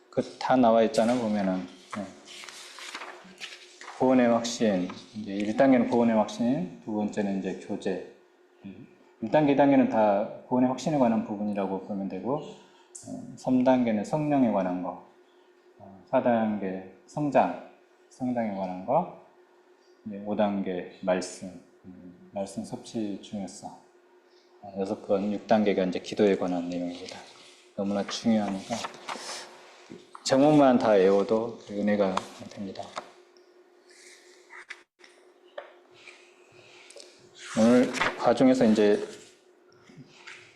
Speaker 1: 그 다 나와 있잖아요. 보면은 구원의 확신, 이제 1단계는 구원의 확신, 두 번째는 이제 교재. 1단계, 2단계는 다 구원의 확신에 관한 부분이라고 보면 되고 3단계는 성령에 관한 거, 4단계 성장에 관한 거, 5단계 말씀 섭취 중요성, 6번, 6단계가 이제 기도에 관한 내용입니다. 너무나 중요하니까 제목만 다 외워도 은혜가 됩니다. 오늘 과중에서 이제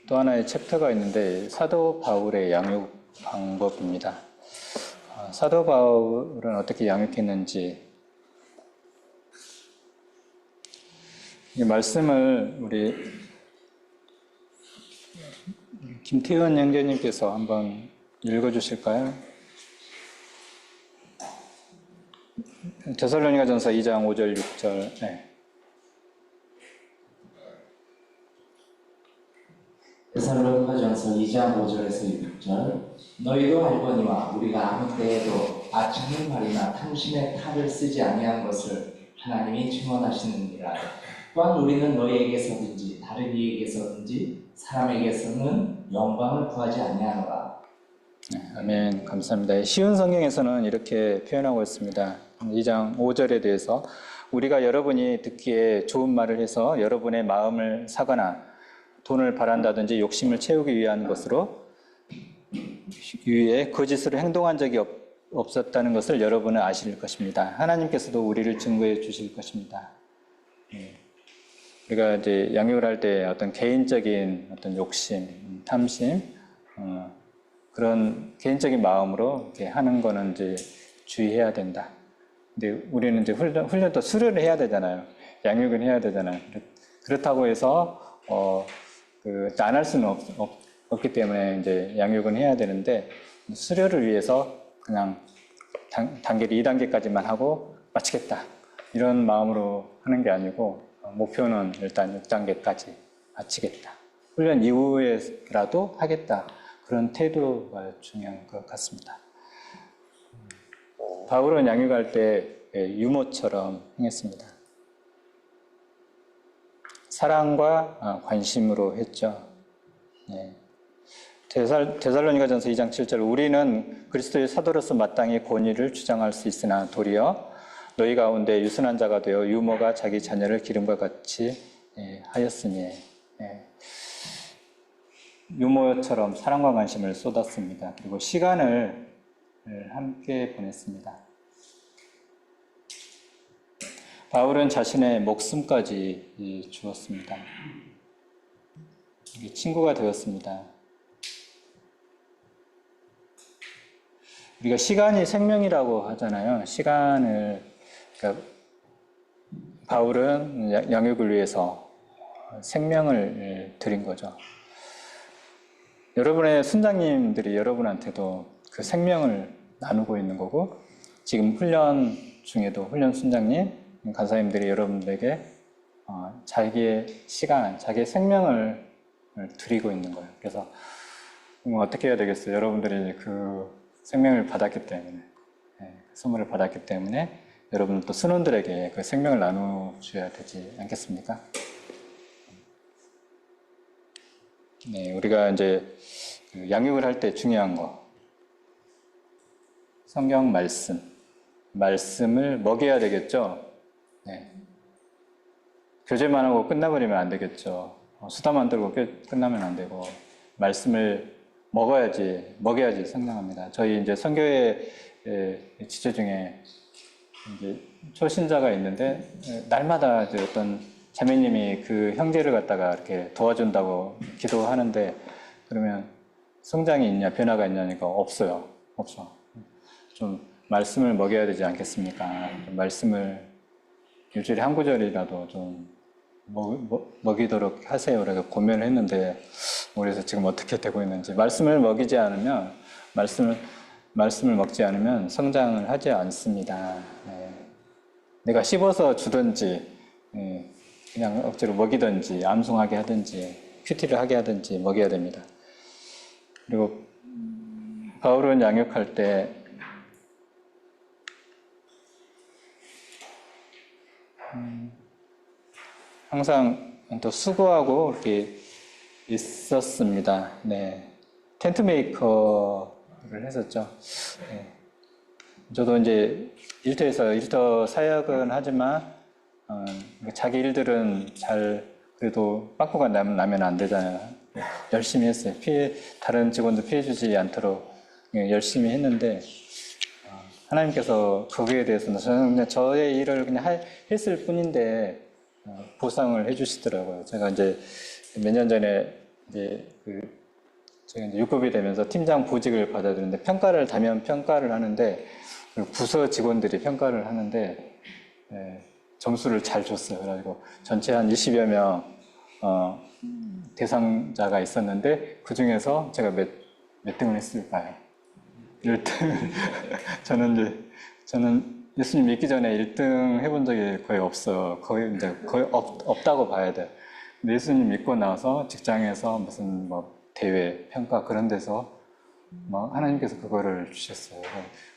Speaker 1: 또 하나의 챕터가 있는데 사도 바울의 양육 방법입니다. 사도 바울은 어떻게 양육했는지 이 말씀을 우리 김태현 형제님께서 한번 읽어주실까요? 데살로니가전서 2장 5절 6절. 네.
Speaker 5: 데살로니가전서 2장 5절에서 6절. 너희도 알거니와 우리가 아무 때에도 아첨의 말이나 탐심의 탈을 쓰지 아니한 것을 하나님이 증언하시느니라. 또한 우리는 너희에게서든지 다른 이에게서든지 사람에게서는 영광을 구하지 아니하노라.
Speaker 1: 네, 아멘. 감사합니다. 쉬운 성경에서는 이렇게 표현하고 있습니다. 2장 5절에 대해서 우리가 여러분이 듣기에 좋은 말을 해서 여러분의 마음을 사거나 돈을 바란다든지 욕심을 채우기 위한 것으로 위에 거짓으로 행동한 적이 없었다는 것을 여러분은 아실 것입니다. 하나님께서도 우리를 증거해 주실 것입니다. 우리가 이제 양육을 할 때 어떤 개인적인 어떤 욕심, 탐심, 그런 개인적인 마음으로 이렇게 하는 거는 이제 주의해야 된다. 근데 우리는 이제 훈련도 수련을 해야 되잖아요. 양육을 해야 되잖아요. 그렇다고 해서 안 할 수는 없기 때문에 이제 양육은 해야 되는데 수료를 위해서 그냥 단계를 2단계까지만 하고 마치겠다 이런 마음으로 하는 게 아니고 목표는 일단 6단계까지 마치겠다. 훈련 이후에라도 하겠다. 그런 태도가 중요한 것 같습니다. 바울은 양육할 때 유모처럼 행했습니다. 사랑과 관심으로 했죠. 네. 데살로니가전서 2장 7절 우리는 그리스도의 사도로서 마땅히 권위를 주장할 수 있으나 도리어 너희 가운데 유순한 자가 되어 유모가 자기 자녀를 기름과 같이 하였으니 유모처럼 사랑과 관심을 쏟았습니다. 그리고 시간을 함께 보냈습니다. 바울은 자신의 목숨까지 주었습니다. 친구가 되었습니다. 우리가 시간이 생명이라고 하잖아요. 그러니까 바울은 양육을 위해서 생명을 드린 거죠. 여러분의 순장님들이 여러분한테도 그 생명을 나누고 있는 거고, 지금 훈련 중에도 훈련 순장님, 간사님들이 여러분들에게 자기의 시간, 자기의 생명을 드리고 있는 거예요. 그래서 어떻게 해야 되겠어요? 여러분들이 그 생명을 받았기 때문에, 선물을 받았기 때문에 여러분 또 순원들에게 그 생명을 나누셔야 되지 않겠습니까? 네, 우리가 이제 양육을 할 때 중요한 거, 성경 말씀을 먹여야 되겠죠. 네. 교제만 하고 끝나버리면 안 되겠죠. 수다만 들고 끝나면 안 되고, 말씀을 먹여야지 성장합니다. 저희 이제 선교회 지체 중에 이제 초신자가 있는데, 날마다 이제 어떤 자매님이 그 형제를 갖다가 이렇게 도와준다고 기도하는데, 그러면 성장이 있냐, 변화가 있냐니까 없어요. 없어. 좀 말씀을 먹여야 되지 않겠습니까? 말씀을 일주일에 한 구절이라도 좀 먹이도록 하세요. 라고 고민을 했는데, 그래서 지금 어떻게 되고 있는지. 말씀을 먹지 않으면 성장을 하지 않습니다. 내가 씹어서 주든지, 그냥 억지로 먹이든지, 암송하게 하든지, 큐티를 하게 하든지 먹여야 됩니다. 그리고 바울은 양육할 때 항상 또 수고하고 이렇게 있었습니다. 네. 텐트 메이커를 했었죠. 네. 저도 이제 일터 사역은 하지만 자기 일들은 잘 그래도 빠꾸가 나면 안 되잖아요. 열심히 했어요. 다른 직원도 피해 주지 않도록 열심히 했는데, 하나님께서 거기에 대해서는 저는 그냥 저의 일을 그냥 했을 뿐인데 보상을 해주시더라고요. 제가 이제 몇 년 전에 제가 이제 6급이 되면서 팀장 보직을 받아들였는데, 다면 평가를 하는데, 그 부서 직원들이 평가를 하는데 점수를 잘 줬어요. 그래가지고 전체 한 20여 명 대상자가 있었는데, 그 중에서 제가 몇 등을 했을까요? 1등. 저는 예수님 믿기 전에 1등 해본 적이 거의 없어요. 거의 없다고 봐야 돼요. 근데 예수님 믿고 나서 직장에서 무슨 대회, 평가 그런 데서 하나님께서 그거를 주셨어요.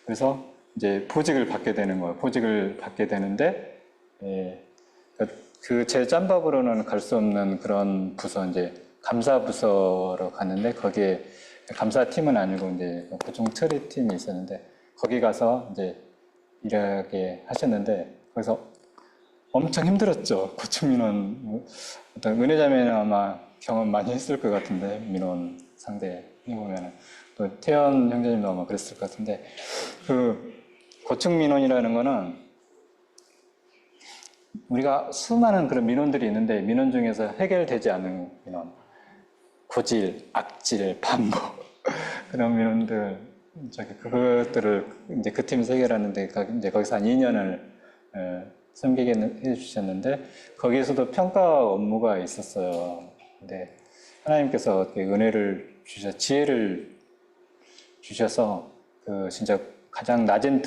Speaker 1: 그래서 이제 보직을 받게 되는 거예요. 보직을 받게 되는데, 제 짬밥으로는 갈 수 없는 그런 부서, 이제 감사부서로 갔는데, 거기에 감사팀은 아니고 이제 고충 처리팀이 있었는데, 거기 가서 이제 일하게 하셨는데, 거기서 엄청 힘들었죠. 고충 민원, 어떤 은혜자매는 아마 경험 많이 했을 것 같은데, 민원 상대 해보면은. 또 태연 형제님도 아마 그랬을 것 같은데, 그 고충 민원이라는 거는 우리가 수많은 그런 민원들이 있는데, 민원 중에서 해결되지 않은 민원, 고질, 악질, 반복 그런 민원들, 그것들을 이제 그 팀에서 해결하는데, 이제 거기서 한 2년을 섬기게 해주셨는데, 거기에서도 평가 업무가 있었어요. 근데 하나님께서 은혜를 지혜를 주셔서 진짜 가장 낮은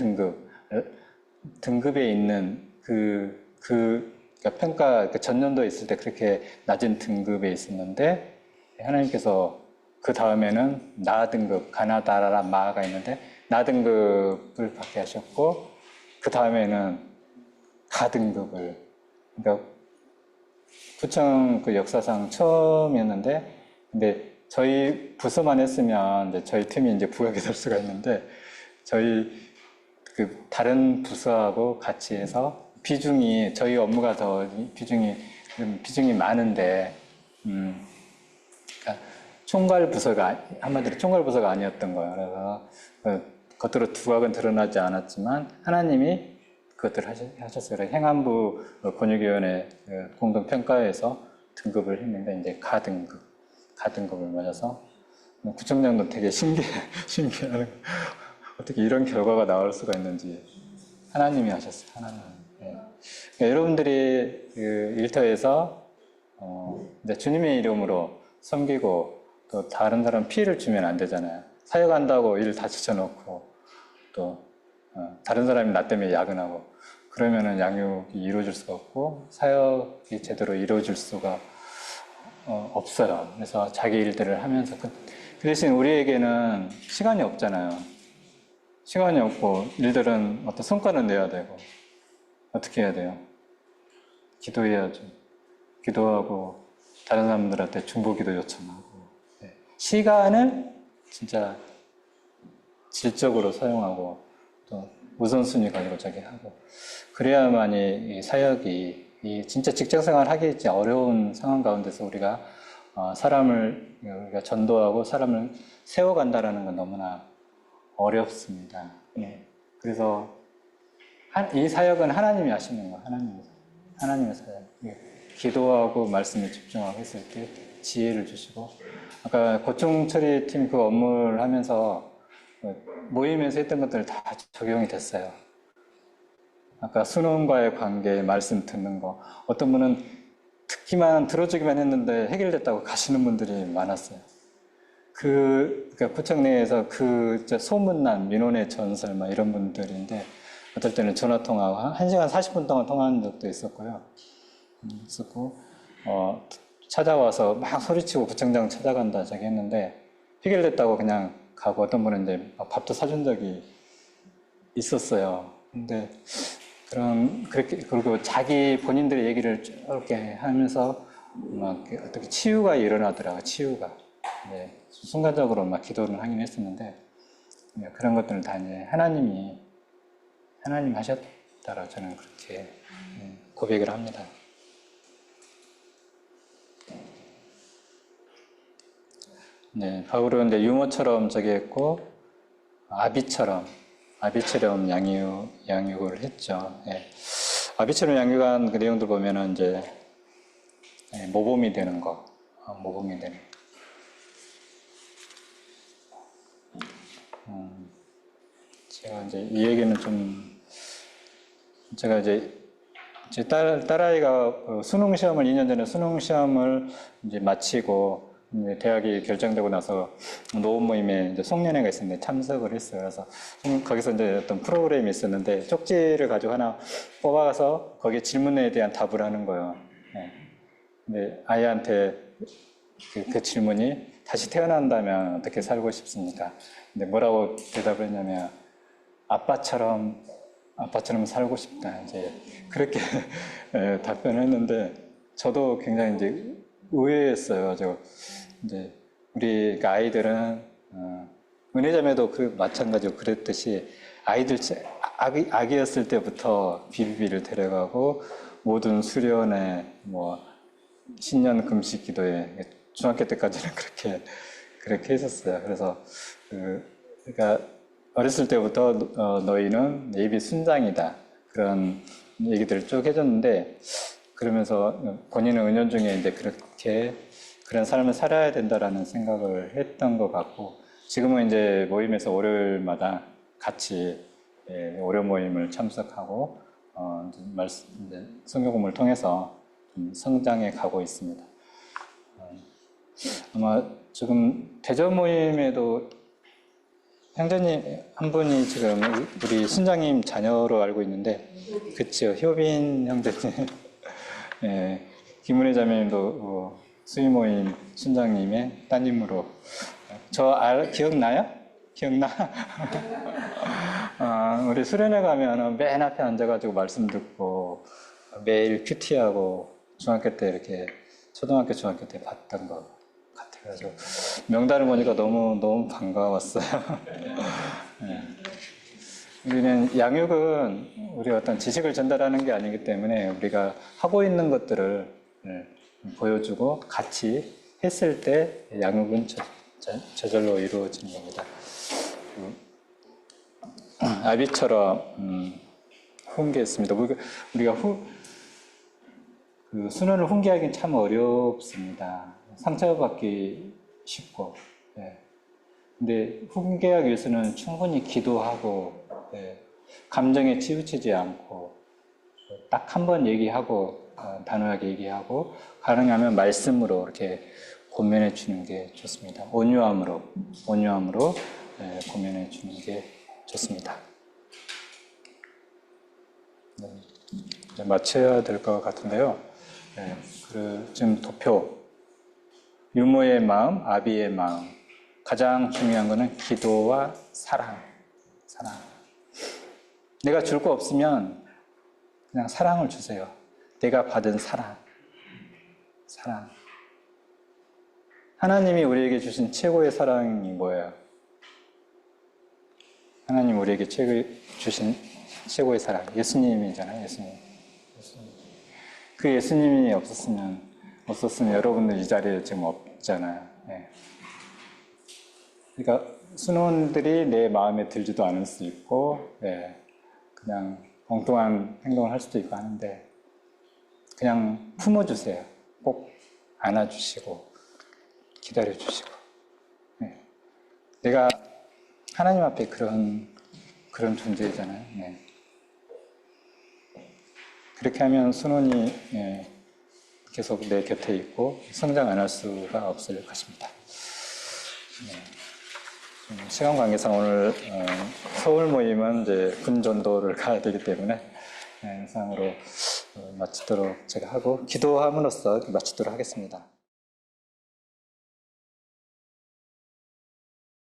Speaker 1: 등급에 있는 그러니까 평가, 전년도에 있을 때 그렇게 낮은 등급에 있었는데, 하나님께서 그 다음에는 나 등급, 가나다라라 마가 있는데 나 등급을 받게 하셨고, 그 다음에는 가 등급을, 그러니까 구청 그 역사상 처음이었는데, 근데 저희 부서만 했으면 이제 저희 팀이 이제 부각이 될 수가 있는데, 저희 다른 부서하고 같이 해서 저희 업무가 더 비중이 많은데, 그러니까 총괄 부서가 한마디로 총괄 부서가 아니었던 거예요. 그래서 겉으로 두각은 드러나지 않았지만 하나님이 그것들을 하셨어요. 그래서 행안부 권익위원회 공동 평가에서 등급을 했는데 이제 가등급을 맞아서 구청장도 되게 신기해하는 어떻게 이런 결과가 나올 수가 있는지 하나님이 하셨어요. 하나님. 네. 그러니까 여러분들이 그 일터에서 이제 주님의 이름으로 섬기고 또 다른 사람 피해를 주면 안 되잖아요. 사역한다고 일 다 지쳐놓고 또 다른 사람이 나 때문에 야근하고 그러면은 양육이 이루어질 수가 없고 사역이 제대로 이루어질 수가 없어요. 그래서 자기 일들을 하면서 그 대신 우리에게는 시간이 없잖아요. 시간이 없고 일들은 어떤 성과는 내야 되고 어떻게 해야 돼요? 기도해야죠. 기도하고 다른 사람들한테 중보기도 요청하고 시간을 진짜 질적으로 사용하고 또 우선순위 가지고 자기 하고 그래야만이 이 사역이 이 진짜 직장생활 하기 어려운 상황 가운데서 우리가 사람을 우리가 전도하고 사람을 세워간다라는 건 너무나 어렵습니다. 네. 그래서 이 사역은 하나님이 하시는 거예요. 하나님의 사역. 기도하고 말씀에 집중하고 했을 때 지혜를 주시고 아까 고충처리 팀 그 업무를 하면서 모임에서 했던 것들 다 적용이 됐어요. 아까 수능과의 관계, 말씀 듣는 거 어떤 분은 들어주기만 했는데 해결됐다고 가시는 분들이 많았어요. 그러니까 구청 내에서 소문난 민원의 전설 막 이런 분들인데 어떨 때는 전화 통화하고 1시간 40분 동안 통화한 적도 있었고요. 찾아와서 막 소리치고 구청장 찾아간다 저기 했는데 해결됐다고 그냥 가고 어떤 분은 이제 밥도 사준 적이 있었어요. 근데 그리고 자기 본인들의 얘기를 이렇게 하면서 막 어떻게 치유가 일어나더라고요. 치유가. 네, 순간적으로 막 기도를 하긴 했었는데 그런 것들을 다 이제 하나님 하셨다라고 저는 그렇게 고백을 합니다. 네, 바울은 이제 유모처럼 저기 했고 아비처럼 양육을 했죠. 예. 아비처럼 양육한 그 내용들 보면은 이제 모범이 되는 거, 모범이 되는. 제가 이제 이 얘기는 제가 이제 제 딸아이가 수능 시험을 2년 전에 수능 시험을 이제 마치고 이제 대학이 결정되고 나서 노원 모임에 이제 송년회가 있었는데 참석을 했어요. 그래서 거기서 이제 어떤 프로그램이 있었는데 쪽지를 가지고 하나 뽑아가서 거기에 질문에 대한 답을 하는 거예요. 네. 근데 아이한테 그 질문이 다시 태어난다면 어떻게 살고 싶습니까? 근데 뭐라고 대답을 했냐면 아빠처럼 살고 싶다. 이제 그렇게 답변을 했는데 저도 굉장히 이제 의외였어요. 이제 우리 아이들은 은혜자매도 마찬가지로 그랬듯이 아이들 아기였을 때부터 비비비를 데려가고 모든 수련회 뭐 신년 금식 기도에 중학교 때까지는 그렇게 했었어요. 그래서 그러니까 어렸을 때부터 너희는 예비 순장이다 그런 얘기들을 쭉 해줬는데 그러면서 본인은 은연중에 이제 그런 삶을 살아야 된다라는 생각을 했던 것 같고 지금은 이제 모임에서 월요일마다 같이 월요 모임을 참석하고 이제 성경 공부를 통해서 좀 성장해 가고 있습니다. 아마 지금 대전 모임에도 형제님 한 분이 지금 우리 순장님 자녀로 알고 있는데 그쵸 효빈 형제님 김은혜 자매님도 수위 모임 순장님의 따님으로 기억나요? 기억나? 우리 수련회 가면 맨 앞에 앉아가지고 말씀 듣고 매일 큐티하고 중학교 때 이렇게 초등학교 중학교 때 봤던 것 같아요. 그래서 명단을 보니까 너무 반가웠어요. 네. 우리는 양육은 우리 어떤 지식을 전달하는 게 아니기 때문에 우리가 하고 있는 것들을 보여주고 같이 했을 때 양육은 저절로 이루어지는 겁니다. 아비처럼 훈계했습니다. 우리가 그 순원을 훈계하기는 참 어렵습니다. 상처받기 쉽고. 예. 근데 훈계하기 위해서는 충분히 기도하고, 예. 감정에 치우치지 않고, 딱 한 번 얘기하고, 단호하게 얘기하고, 가능하면 말씀으로 이렇게 권면해 주는 게 좋습니다. 온유함으로 예, 권면해 주는 게 좋습니다. 네, 이제 마쳐야 될 것 같은데요. 네, 지금 도표, 유모의 마음, 아비의 마음. 가장 중요한 것은 기도와 사랑. 내가 줄 거 없으면 그냥 사랑을 주세요. 내가 받은 사랑. 하나님이 우리에게 주신 최고의 사랑이 뭐예요? 하나님 우리에게 주신 최고의 사랑, 예수님이잖아요. 예수님. 그 예수님이 없었으면 여러분들 이 자리에 지금 없잖아요. 네. 그러니까 순원들이 내 마음에 들지도 않을 수 있고, 네. 그냥 엉뚱한 행동을 할 수도 있고 하는데, 그냥 품어주세요. 꼭 안아주시고, 기다려주시고. 네. 내가 하나님 앞에 그런 존재잖아요. 네. 그렇게 하면 순원이 계속 내 곁에 있고 성장 안 할 수가 없을 것입니다. 시간 관계상 오늘 서울 모임은 이제 군전도를 가야 되기 때문에 이상으로 마치도록 제가 하고 기도함으로써 마치도록 하겠습니다.